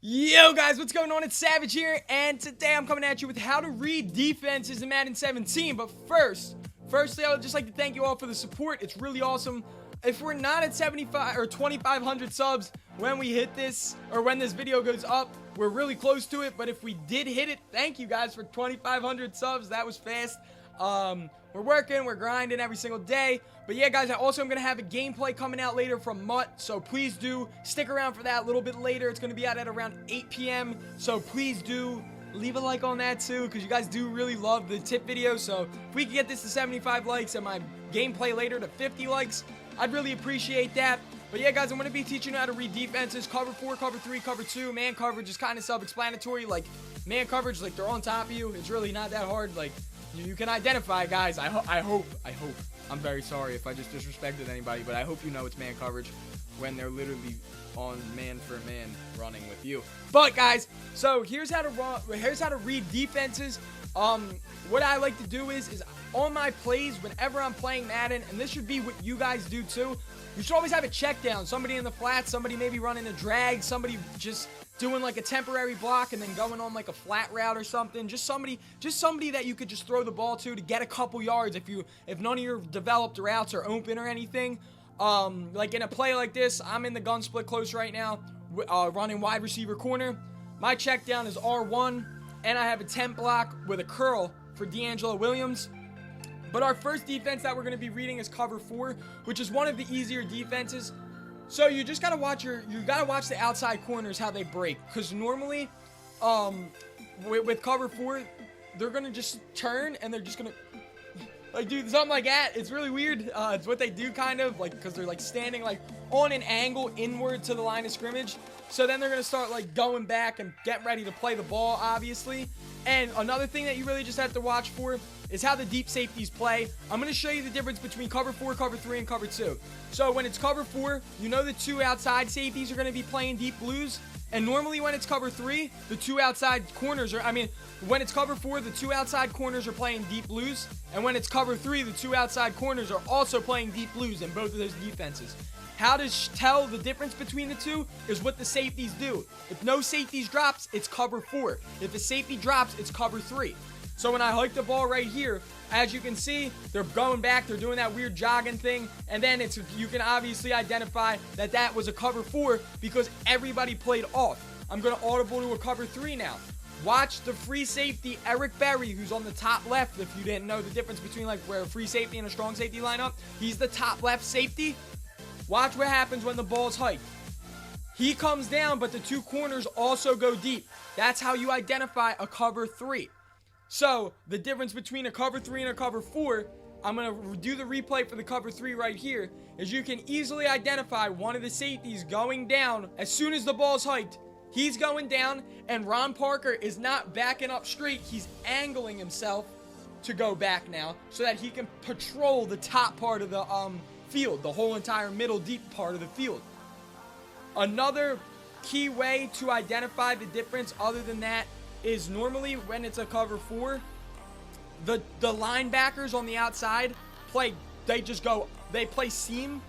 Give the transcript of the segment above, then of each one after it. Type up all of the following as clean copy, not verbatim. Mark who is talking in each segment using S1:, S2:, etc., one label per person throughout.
S1: Yo guys, what's going on? It's Savage here, and today I'm coming at you with how to read defenses in Madden 17. But firstly, I would just like to thank you all for the support. It's really awesome. If we're not at 75 or 2,500 subs when we hit this, or when this video goes up, we're really close to it. But if we did hit it, thank you guys for 2,500 subs. That was fast. We're working, we're grinding every single day. But yeah, guys, I also am going to have a gameplay coming out later from Mutt, so please do stick around for that a little bit later. It's going to be out at around 8 p.m., so please do leave a like on that too, because you guys do really love the tip video. So if we can get this to 75 likes and my gameplay later to 50 likes, I'd really appreciate that. But yeah, guys, I'm going to be teaching you how to read defenses. Cover 4, cover 3, cover 2. Man coverage is kind of self-explanatory. Like, man coverage, like, they're on top of you. It's really not that hard. Like, you can identify, guys. I hope. I'm very sorry if I just disrespected anybody, but I hope you know it's man coverage when they're literally on man for man running with you. But guys, so here's how to read defenses. What I like to do is on my plays whenever I'm playing Madden, and this should be what you guys do too. You should always have a check down. Somebody in the flat, somebody maybe running a drag, somebody just doing like a temporary block and then going on like a flat route or something. Just somebody that you could just throw the ball to get a couple yards if none of your developed routes are open or anything. Like in a play like this, I'm in the gun split close right now, running wide receiver corner. My check down is R1, and I have a 10 block with a curl for D'Angelo Williams. But our first defense that we're going to be reading is cover 4, which is one of the easier defenses. So you just gotta watch the outside corners, how they break, because normally, with cover 4, they're gonna just turn and they're just gonna like do something like that. It's really weird. It's what they do, kind of like, because they're like standing like on an angle inward to the line of scrimmage. So then they're gonna start like going back and get ready to play the ball, obviously. And another thing that you really just have to watch for is how the deep safeties play. I'm going to show you the difference between cover 4, cover 3, and cover 2. So when it's cover 4, you know the two outside safeties are going to be playing deep blues. And normally when it's cover 3, the two outside corners are, when it's cover 4, the two outside corners are playing deep blues. And when it's cover 3, the two outside corners are also playing deep blues in both of those defenses. How to tell the difference between the two is what the safeties do. If no safeties drops, it's cover 4. If a safety drops, it's cover 3. So when I hike the ball right here, as you can see, they're going back, they're doing that weird jogging thing, and then you can obviously identify that that was a cover 4 because everybody played off. I'm going to audible to a cover 3 now. Watch the free safety, Eric Berry, who's on the top left. If you didn't know the difference between like where a free safety and a strong safety line up, he's the top left safety. Watch what happens when the ball's hiked. He comes down, but the two corners also go deep. That's how you identify a cover 3. So, the difference between a cover 3 and a cover 4, I'm going to do the replay for the cover 3 right here, is you can easily identify one of the safeties going down as soon as the ball's hiked. He's going down, and Ron Parker is not backing up straight. He's angling himself to go back now so that he can patrol the top part of the field, the whole entire middle deep part of the field. Another key way to identify the difference other than that is normally when it's a cover 4, the linebackers on the outside play seam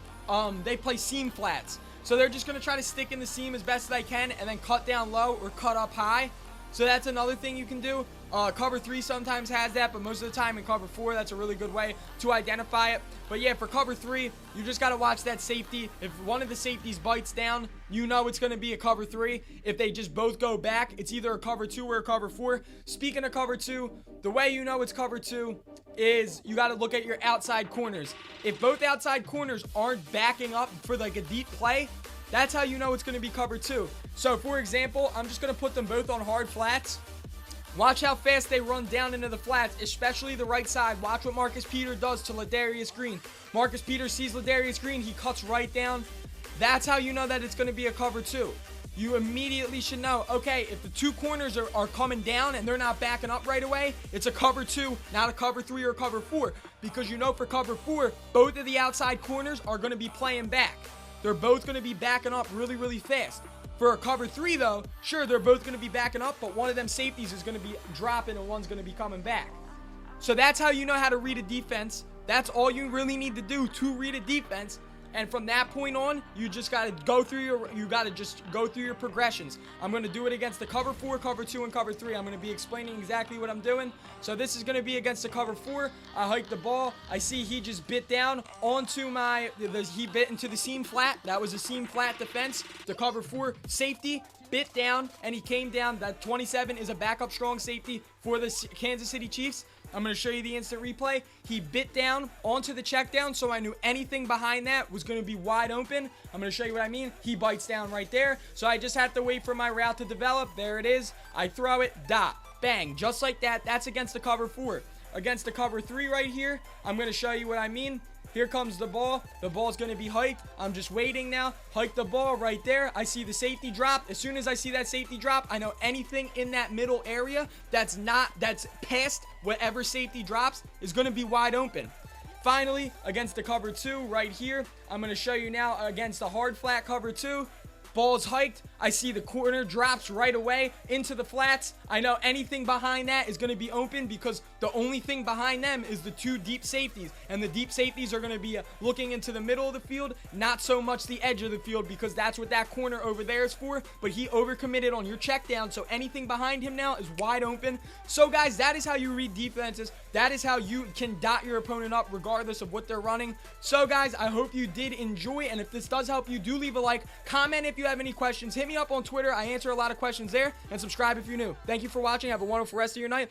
S1: flats. So they're just going to try to stick in the seam as best they can and then cut down low or cut up high. So that's another thing you can do. Cover 3 sometimes has that, but most of the time in cover 4, that's a really good way to identify it. But yeah, for cover 3, you just got to watch that safety. If one of the safeties bites down, you know it's going to be a cover 3. If they just both go back, it's either a cover 2 or a cover 4. Speaking of cover 2, the way you know it's cover 2 is you got to look at your outside corners. If both outside corners aren't backing up for like a deep play, that's how you know it's going to be cover 2. So for example, I'm just going to put them both on hard flats. Watch how fast they run down into the flats, especially the right side. Watch what Marcus Peters does to Ladarius Green. Marcus Peters sees Ladarius Green. He cuts right down. That's how you know that it's going to be a cover 2. You immediately should know, okay, if the two corners are coming down and they're not backing up right away, it's a cover 2, not a cover 3 or a cover 4. Because you know for cover 4, both of the outside corners are going to be playing back. They're both going to be backing up really, really fast. For a cover 3, though, sure, they're both going to be backing up, but one of them safeties is going to be dropping and one's going to be coming back. So that's how you know how to read a defense. That's all you really need to do to read a defense. And from that point on, you just got to go through your progressions. I'm going to do it against the cover 4, cover 2, and cover 3. I'm going to be explaining exactly what I'm doing. So this is going to be against the cover 4. I hike the ball. I see he just bit down onto he bit into the seam flat. That was a seam flat defense. The cover 4 safety bit down, and he came down. That 27 is a backup strong safety for the Kansas City Chiefs. I'm going to show you the instant replay. He bit down onto the check down, so I knew anything behind that was going to be wide open. I'm going to show you what I mean. He bites down right there, so I just have to wait for my route to develop. There it is. I throw it, dot, bang, just like that. That's against the cover 4. Against the cover 3 right here, I'm going to show you what I mean. Here comes the ball. The ball's going to be hiked. I'm just waiting now. Hike the ball right there. I see the safety drop. As soon as I see that safety drop, I know anything in that middle area that's past whatever safety drops is going to be wide open. Finally, against the cover 2 right here, I'm going to show you now against the hard flat cover 2. Ball's hiked. I see the corner drops right away into the flats. I know anything behind that is going to be open because the only thing behind them is the 2 deep safeties. And the deep safeties are going to be looking into the middle of the field, not so much the edge of the field, because that's what that corner over there is for. But he overcommitted on your check down, so anything behind him now is wide open. So guys, that is how you read defenses. That is how you can dot your opponent up regardless of what they're running. So guys, I hope you did enjoy, and if this does help you, do leave a like, comment if you have any questions, hit me up on Twitter. I answer a lot of questions there, and subscribe if you're new. Thank you for watching. Have a wonderful rest of your night.